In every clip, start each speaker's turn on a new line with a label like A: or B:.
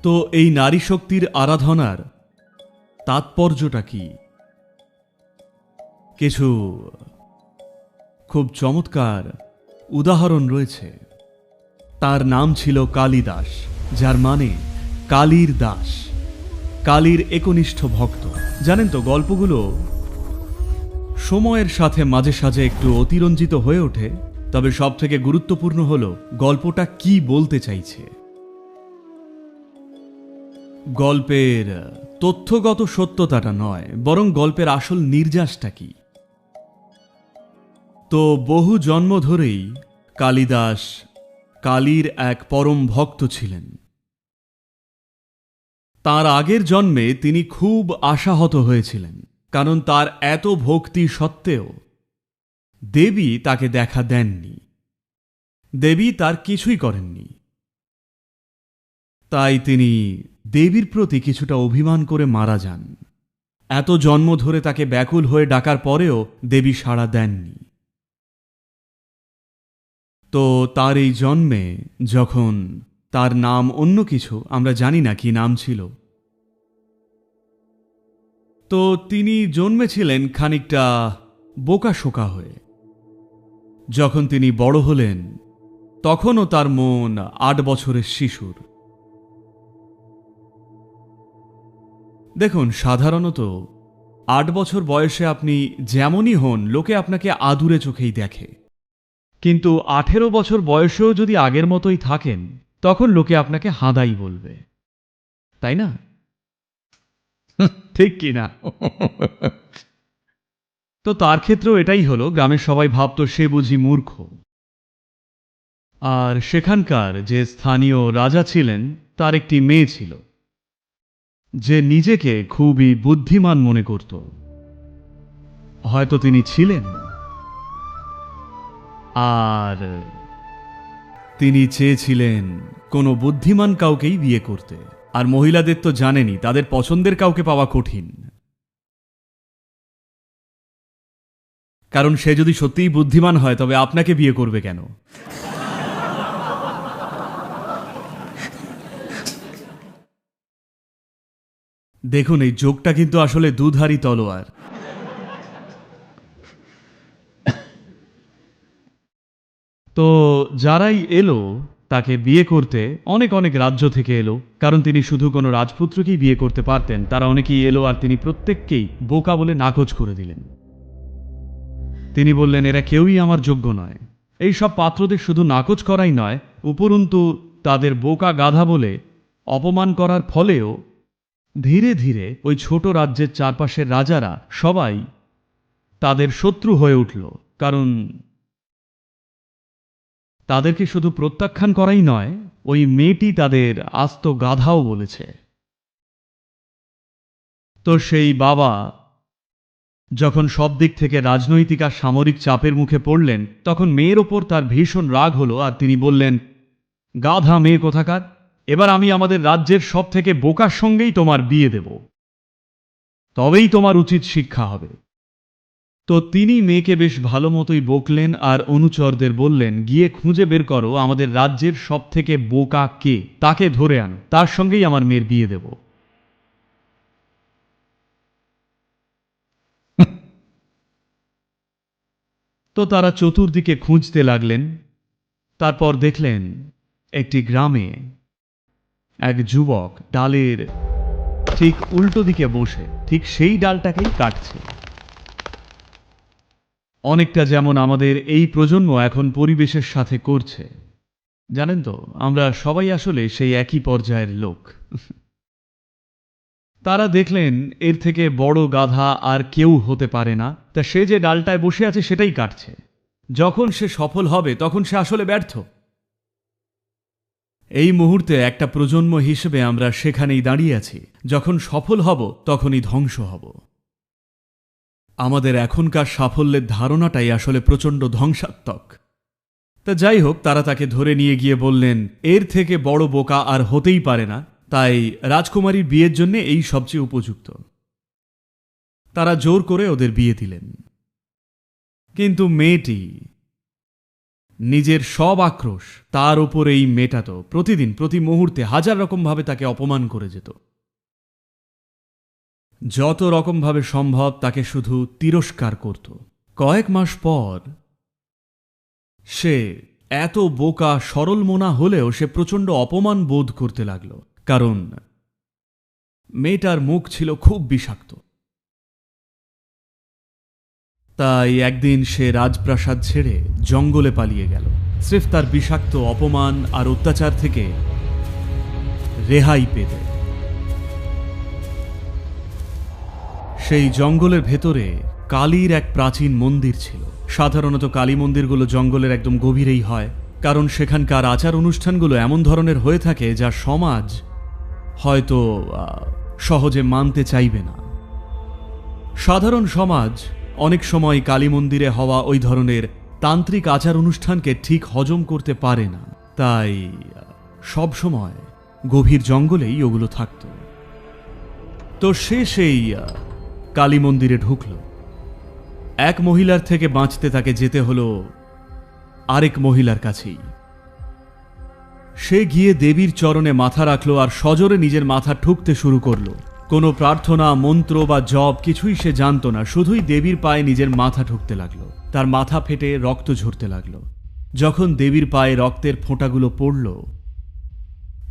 A: তো এই নারী শক্তির আরাধনার তাৎপর্যটা কি? কিছু খুব চমৎকার উদাহরণ রয়েছে। তার নাম ছিল কালিদাস, যার মানে কালীর দাস, কালীর একনিষ্ঠ ভক্ত। জানেন তো, গল্পগুলো সময়ের সাথে মাঝে সাঝে একটু অতিরঞ্জিত হয়ে ওঠে, তবে সব থেকে গুরুত্বপূর্ণ হলো গল্পটা কি বলতে চাইছে। গল্পের তথ্যগত সত্যতাটা নয়, বরং গল্পের আসল নির্যাসটা কি। তো বহু জন্ম ধরেই কালিদাস কালীর এক পরম ভক্ত ছিলেন। তার আগের জন্মে তিনি খুব আশাহত হয়েছিলেন, কারণ তার এত ভক্তি সত্ত্বেও দেবী তাকে দেখা দেননি, দেবী তার কিছুই করেননি। তাই তিনি দেবীর প্রতি কিছুটা অভিমান করে মারা যান। এত জন্ম ধরে তাকে ব্যাকুল হয়ে ডাকার পরেও দেবী সাড়া দেননি। তো তার এই জন্মে, যখন তার নাম অন্য কিছু, আমরা জানি না কি নাম ছিল, তো তিনি জন্মেছিলেন খানিকটা বোকাশোকা হয়ে। যখন তিনি বড় হলেন, তখনও তার মন 8 বছরের শিশুর। দেখুন, সাধারণত 8 বছর বয়সে আপনি যেমনই হন, লোকে আপনাকে আদুরে চোখেই দেখে। কিন্তু 18 বছর বয়সেও যদি আগের মতোই থাকেন, তখন লোকে আপনাকে হাঁদাই বলবে, তাই না? ঠিক কি না? তো তার ক্ষেত্রেও এটাই হলো। গ্রামের সবাই ভাবতো সে বুঝি মূর্খ। আর সেখানকার যে স্থানীয় রাজা ছিলেন, তার একটি মেয়ে ছিল যে নিজেকে খুবই বুদ্ধিমান মনে করত। হয়তো তিনি ছিলেন, আর তিনি চেয়েছিলেন কোনো বুদ্ধিমান কাউকেই বিয়ে করতে। আর মহিলাদের তো জানেনই, তাদের পছন্দের কাউকে পাওয়া কঠিন, কারণ সে যদি সত্যিই বুদ্ধিমান হয় তবে আপনাকে বিয়ে করবে কেন? দেখুন, এই জোকটা কিন্তু আসলে দুধারী তলোয়ার। তো যারাই এলো তাকে বিয়ে করতে, অনেক অনেক রাজ্য থেকে এলো, কারণ তিনি শুধু কোনো রাজপুত্রকেই বিয়ে করতে পারতেন। তারা অনেকেই এলো, আর তিনি প্রত্যেককেই বোকা বলে নাকচ করে দিলেন। তিনি বললেন, এরা কেউই আমার যোগ্য নয়। এই সব পাত্রদের শুধু নাকচ করাই নয়, উপরন্তু তাদের বোকা গাধা বলে অপমান করার ফলেও ধীরে ধীরে ওই ছোট রাজ্যের চারপাশের রাজারা সবাই তাদের শত্রু হয়ে উঠল, কারণ তাদেরকে শুধু প্রত্যাখ্যান করাই নয়, ওই মেয়েটি তাদের আস্ত গাধাও বলেছে। তো সেই বাবা যখন সব দিক থেকে রাজনৈতিক আর সামরিক চাপের মুখে পড়লেন, তখন মেয়ের ওপর তার ভীষণ রাগ হলো, আর তিনি বললেন, গাধা মেয়ে কোথাকার, এবার আমি আমাদের রাজ্যের সব থেকে বোকার সঙ্গেই তোমার বিয়ে দেব, তবেই তোমার উচিত শিক্ষা হবে। তো তিনি মেয়েকে বেশ ভালো মতোই বকলেন, আর অনুচরদের বললেন, গিয়ে খুঁজে বের করো আমাদের রাজ্যের সব থেকে বোকা কে, তাকে ধরে আনো, তার সঙ্গেই আমার মেয়ের বিয়ে দেব। তো তারা চতুর্দিকে খুঁজতে লাগলেন। তারপর দেখলেন একটি গ্রামে এক যুবক ডালের ঠিক উল্টো দিকে বসে ঠিক সেই ডালটাকেই কাটছে। অনেকটা যেমন আমাদের এই প্রজন্ম এখন পরিবেশের সাথে করছে। জানেন তো, আমরা সবাই আসলে সেই একই পর্যায়ের লোক। তারা দেখলেন এর থেকে বড় গাধা আর কেউ হতে পারে না, তা সে যে ডালটায় বসে আছে সেটাই কাটছে। যখন সে সফল হবে তখন সে আসলে ব্যর্থ। এই মুহূর্তে একটা প্রজন্ম হিসেবে আমরা সেখানেই দাঁড়িয়ে আছি। যখন সফল হব তখনই ধ্বংস হব। আমাদের এখনকার সাফল্যের ধারণাটাই আসলে প্রচণ্ড ধ্বংসাত্মক। তা যাই হোক, তারা তাকে ধরে নিয়ে গিয়ে বললেন, এর থেকে বড় বোকা আর হতেই পারে না, তাই রাজকুমারীর বিয়ের জন্য এই সবচেয়ে উপযুক্ত। তারা জোর করে ওদের বিয়ে দিলেন। কিন্তু মেয়েটি নিজের সব আক্রোশ তার ওপরেই মেটাতো। প্রতিদিন প্রতি মুহূর্তে হাজার রকমভাবে তাকে অপমান করে যেত। যত রকমভাবে সম্ভব তাকে শুধু তিরস্কার করত। কয়েক মাস পর সে এত বোকা সরল মনা হলেও সে প্রচণ্ড অপমান বোধ করতে লাগল, কারণ মেয়েটার মুখ ছিল খুব বিষাক্ত। তাই একদিন সে রাজপ্রাসাদ ছেড়ে জঙ্গলে পালিয়ে গেল, স্রেফ তার বিষাক্ত অপমান আর অত্যাচার থেকে রেহাই পেতে। সেই জঙ্গলের ভেতরে কালীর এক প্রাচীন মন্দির ছিল। সাধারণত কালী মন্দিরগুলো জঙ্গলের একদম গভীরেই হয়, কারণ সেখানকার আচার অনুষ্ঠানগুলো এমন ধরনের হয়ে থাকে যা সমাজ হয়তো সহজে মানতে চাইবে না। সাধারণ সমাজ অনেক সময় কালী মন্দিরে হওয়া ওই ধরনের তান্ত্রিক আচার অনুষ্ঠানকে ঠিক হজম করতে পারে না, তাই সব সময় গভীর জঙ্গলেই ওগুলো থাকত। তো সে সেই কালী মন্দিরে ঢুকল। এক মহিলার থেকে বাঁচতে তাকে যেতে হলো আরেক মহিলার কাছেই। সে গিয়ে দেবীর চরণে মাথা রাখল আর সজোরে নিজের মাথা ঠুকতে শুরু করলো। কোনো প্রার্থনা, মন্ত্র বা জপ কিছুই সে জানত না, শুধুই দেবীর পায়ে নিজের মাথা ঠুকতে লাগলো। তার মাথা ফেটে রক্ত ঝরতে লাগলো। যখন দেবীর পায়ে রক্তের ফোঁটাগুলো পড়ল,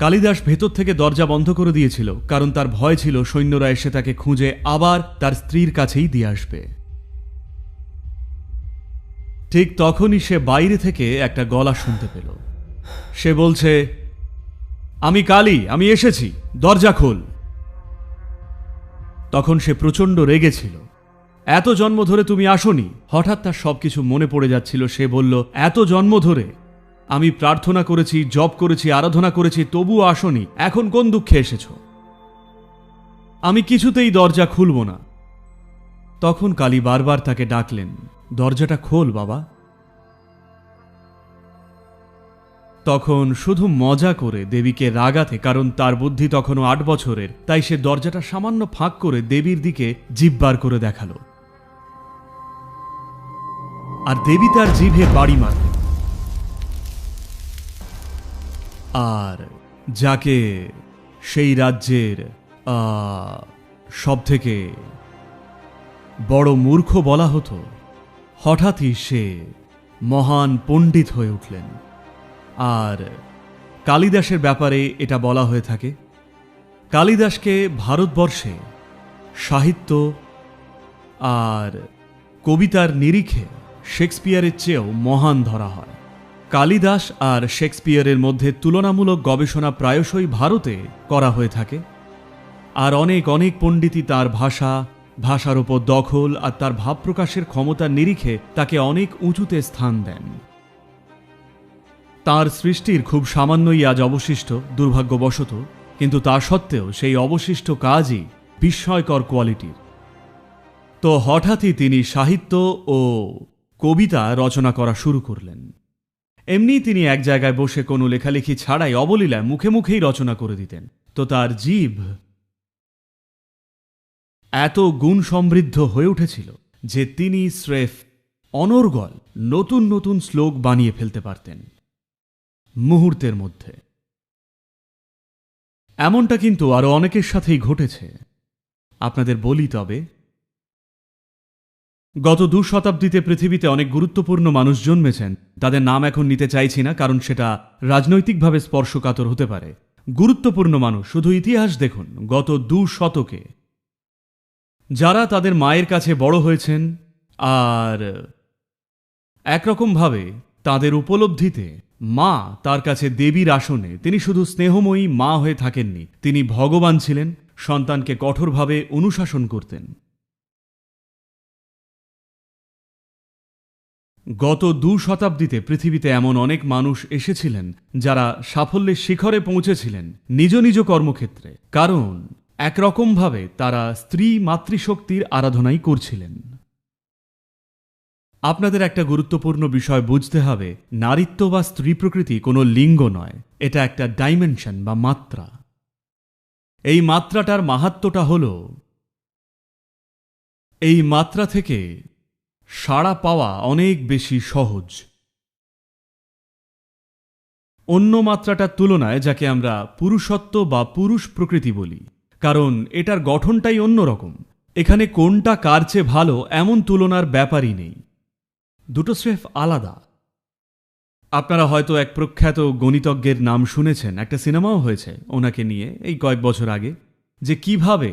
A: কালিদাস ভেতর থেকে দরজা বন্ধ করে দিয়েছিল, কারণ তার ভয় ছিল সৈন্যরা এসে তাকে খুঁজে আবার তার স্ত্রীর কাছেই দিয়ে আসবে। ঠিক তখনই সে বাইরে থেকে একটা গলা শুনতে পেল। সে বলছে, আমি কালী, আমি এসেছি, দরজা খোল। তখন সে প্রচণ্ড রেগেছিল। এত জন্ম ধরে তুমি আসোনি। হঠাৎ তার সবকিছু মনে পড়ে যাচ্ছিল। সে বলল, এত জন্ম ধরে আমি প্রার্থনা করেছি, জপ করেছি, আরাধনা করেছি, তবুও আসোনি। এখন কোন দুঃখে এসেছ? আমি কিছুতেই দরজা খুলব না। তখন কালী বারবার তাকে ডাকলেন, দরজাটা খোল বাবা। তখন শুধু মজা করে দেবীকে রাগাতে, কারণ তার বুদ্ধি তখনও 8 বছরের, তাই সে দরজাটা সামান্য ফাঁক করে দেবীর দিকে জিভ বার করে দেখালো। আর দেবী তার জিভে বাড়ি মারলেন। আর যাকে সেই রাজ্যের সব থেকে বড় মূর্খ বলা হতো, হঠাৎই সে মহান পণ্ডিত হয়ে উঠলেন। আর কালিদাসের ব্যাপারে এটা বলা হয়ে থাকে, কালিদাসকে ভারতবর্ষে সাহিত্য আর কবিতার নিরিখে শেক্সপিয়ারের চেয়েও মহান ধরা হয়। কালিদাস আর শেক্সপিয়ারের মধ্যে তুলনামূলক গবেষণা প্রায়শই ভারতে করা হয়ে থাকে। আর অনেক অনেক পণ্ডিতই তার ভাষার ওপর দখল আর তার ভাব প্রকাশের ক্ষমতার নিরিখে তাকে অনেক উঁচুতে স্থান দেন। তার সৃষ্টির খুব সামান্যই আজ অবশিষ্ট, দুর্ভাগ্যবশত, কিন্তু তা সত্ত্বেও সেই অবশিষ্ট কাজই বিস্ময়কর কোয়ালিটির। তো হঠাৎই তিনি সাহিত্য ও কবিতা রচনা করা শুরু করলেন। এমনি তিনি এক জায়গায় বসে কোনো লেখালেখি ছাড়াই অবলীলায় মুখে মুখেই রচনা করে দিতেন। তো তার জিভ এত গুণ সমৃদ্ধ হয়ে উঠেছিল যে তিনি স্রেফ অনর্গল নতুন নতুন শ্লোক বানিয়ে ফেলতে পারতেন মুহূর্তের মধ্যে। এমনটা কিন্তু আরো অনেকের সাথেই ঘটেছে। আপনাদের বলি তবে, গত 2 শতাব্দীতে পৃথিবীতে অনেক গুরুত্বপূর্ণ মানুষ জন্মেছেন। তাদের নাম এখন নিতে চাইছি না, কারণ সেটা রাজনৈতিকভাবে স্পর্শকাতর হতে পারে। গুরুত্বপূর্ণ মানুষ, শুধু ইতিহাস দেখুন, গত 2 শতকে যারা তাদের মায়ের কাছে বড় হয়েছেন আর একরকমভাবে তাদের উপলব্ধিতে মা তার কাছে দেবীর আসনে, তিনি শুধু স্নেহময়ী মা হয়ে থাকেননি, তিনি ভগবান ছিলেন। সন্তানকে কঠোরভাবে অনুশাসন করতেন। গত 2 শতাব্দীতে পৃথিবীতে এমন অনেক মানুষ এসেছিলেন যারা সাফল্যের শিখরে পৌঁছেছিলেন নিজ নিজ কর্মক্ষেত্রে, কারণ একরকমভাবে তারা স্ত্রী মাতৃশক্তির আরাধনাই করছিলেন। আপনাদের একটা গুরুত্বপূর্ণ বিষয় বুঝতে হবে, নারীত্ব বা স্ত্রী প্রকৃতি কোনো লিঙ্গ নয়, এটা একটা ডাইমেনশন বা মাত্রা। এই মাত্রাটার মাহাত্ম্যটা হল, এই মাত্রা থেকে সাড়া পাওয়া অনেক বেশি সহজ। অন্য মাত্রাটার তুলনায়, যাকে আমরা পুরুষত্ব বা পুরুষ প্রকৃতি বলি, কারণ এটার গঠনটাই অন্যরকম। এখানে কোনটা কার চেয়ে ভালো এমন তুলনার ব্যাপারই নেই, দুটো স্রেফ আলাদা। আপনারা হয়তো এক প্রখ্যাত গণিতজ্ঞের নাম শুনেছেন, একটা সিনেমাও হয়েছে ওনাকে নিয়ে এই কয়েক বছর আগে, যে কিভাবে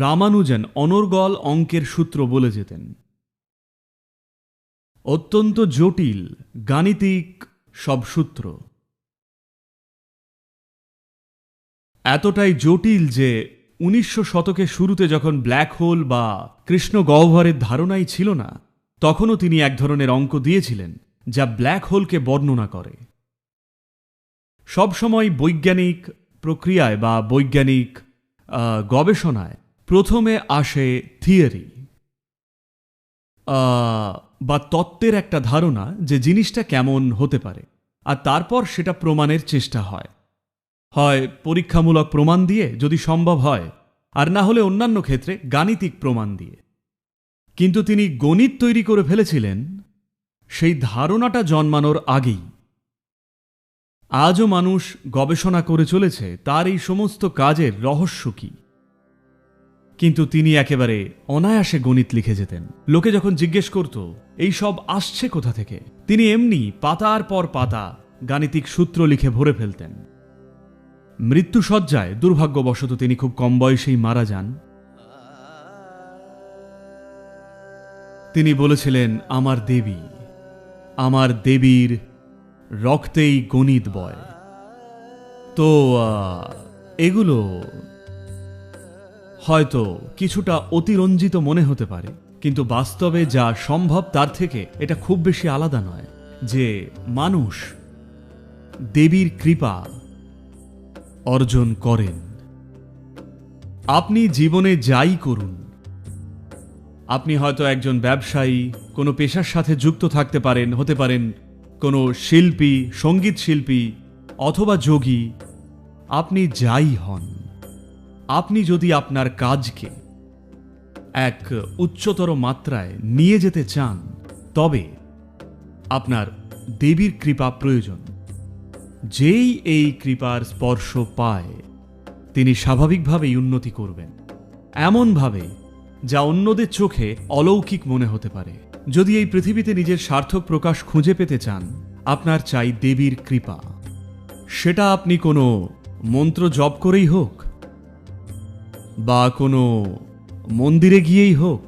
A: রামানুজন অনর্গল অঙ্কের সূত্র বলে যেতেন। অত্যন্ত জটিল গাণিতিক সব সূত্র, এতটাই জটিল যে 1900 শতকের শুরুতে যখন ব্ল্যাক হোল বা কৃষ্ণ গহ্বরের ধারণাই ছিল না, তখনও তিনি এক ধরনের অঙ্ক দিয়েছিলেন যা ব্ল্যাক হোলকে বর্ণনা করে। সবসময় বৈজ্ঞানিক প্রক্রিয়ায় বা বৈজ্ঞানিক গবেষণায় প্রথমে আসে থিওরি বা তত্ত্বের একটা ধারণা যে জিনিসটা কেমন হতে পারে, আর তারপর সেটা প্রমাণের চেষ্টা হয়, হয় পরীক্ষামূলক প্রমাণ দিয়ে যদি সম্ভব হয়, আর না হলে অন্যান্য ক্ষেত্রে গাণিতিক প্রমাণ দিয়ে। কিন্তু তিনি গণিত তৈরি করে ফেলেছিলেন সেই ধারণাটা জন্মানোর আগেই। আজও মানুষ গবেষণা করে চলেছে তার এই সমস্ত কাজের রহস্য কি, কিন্তু তিনি একেবারে অনায়াসে গণিত লিখে যেতেন। লোকে যখন জিজ্ঞেস করত এই সব আসছে কোথা থেকে, তিনি এমনি পাতার পর পাতা গাণিতিক সূত্র লিখে ভরে ফেলতেন। মৃত্যুশয্যায় দুর্ভাগ্যবশত তিনি খুব কম বয়সেই মারা যান। তিনি বলেছিলেন, আমার দেবীর রক্তেই গণিত বয়। তো এগুলো হয়তো কিছুটা অতিরঞ্জিত মনে হতে পারে, কিন্তু বাস্তবে যা সম্ভব তার থেকে এটা খুব বেশি আলাদা নয়, যে মানুষ দেবীর কৃপা অর্জন করেন। আপনি জীবনে যাই করুন, আপনি হয়তো একজন ব্যবসায়ী, কোনো পেশার সাথে যুক্ত থাকতে পারেন, হতে পারেন কোনো শিল্পী, সঙ্গীত শিল্পী অথবা যোগী। আপনি যাই হন, আপনি যদি আপনার কাজকে এক উচ্চতর মাত্রায় নিয়ে যেতে চান, তবে আপনার দেবীর কৃপা প্রয়োজন। যেই এই কৃপার স্পর্শ পায়, তিনি স্বাভাবিকভাবেই উন্নতি করবেন, এমনভাবে যা অন্যদের চোখে অলৌকিক মনে হতে পারে। যদি এই পৃথিবীতে নিজের সার্থক প্রকাশ খুঁজে পেতে চান, আপনার চাই দেবীর কৃপা। সেটা আপনি কোনো মন্ত্র জপ করেই হোক, বা কোনো মন্দিরে গিয়েই হোক,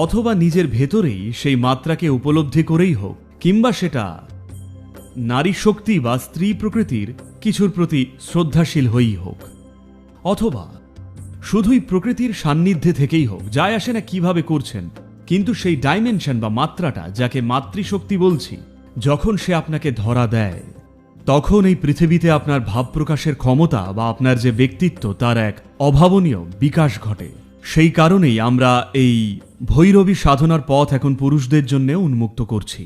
A: অথবা নিজের ভেতরেই সেই মাত্রাকে উপলব্ধি করেই হোক, কিংবা সেটা নারী শক্তি বা স্ত্রী প্রকৃতির কিছুর প্রতি শ্রদ্ধাশীল হয়েই হোক, অথবা শুধুই প্রকৃতির সান্নিধ্যে থেকেই হোক, যায় আসে না কিভাবে করছেন, কিন্তু সেই ডাইমেনশন বা মাত্রাটা, যাকে মাতৃশক্তি বলছি, যখন সে আপনাকে ধরা দেয়, তখন এই পৃথিবীতে আপনার ভাব প্রকাশের ক্ষমতা বা আপনার যে ব্যক্তিত্ব, তার এক অভাবনীয় বিকাশ ঘটে। সেই কারণেই আমরা এই ভৈরবী সাধনার পথ এখন পুরুষদের জন্য উন্মুক্ত করছি।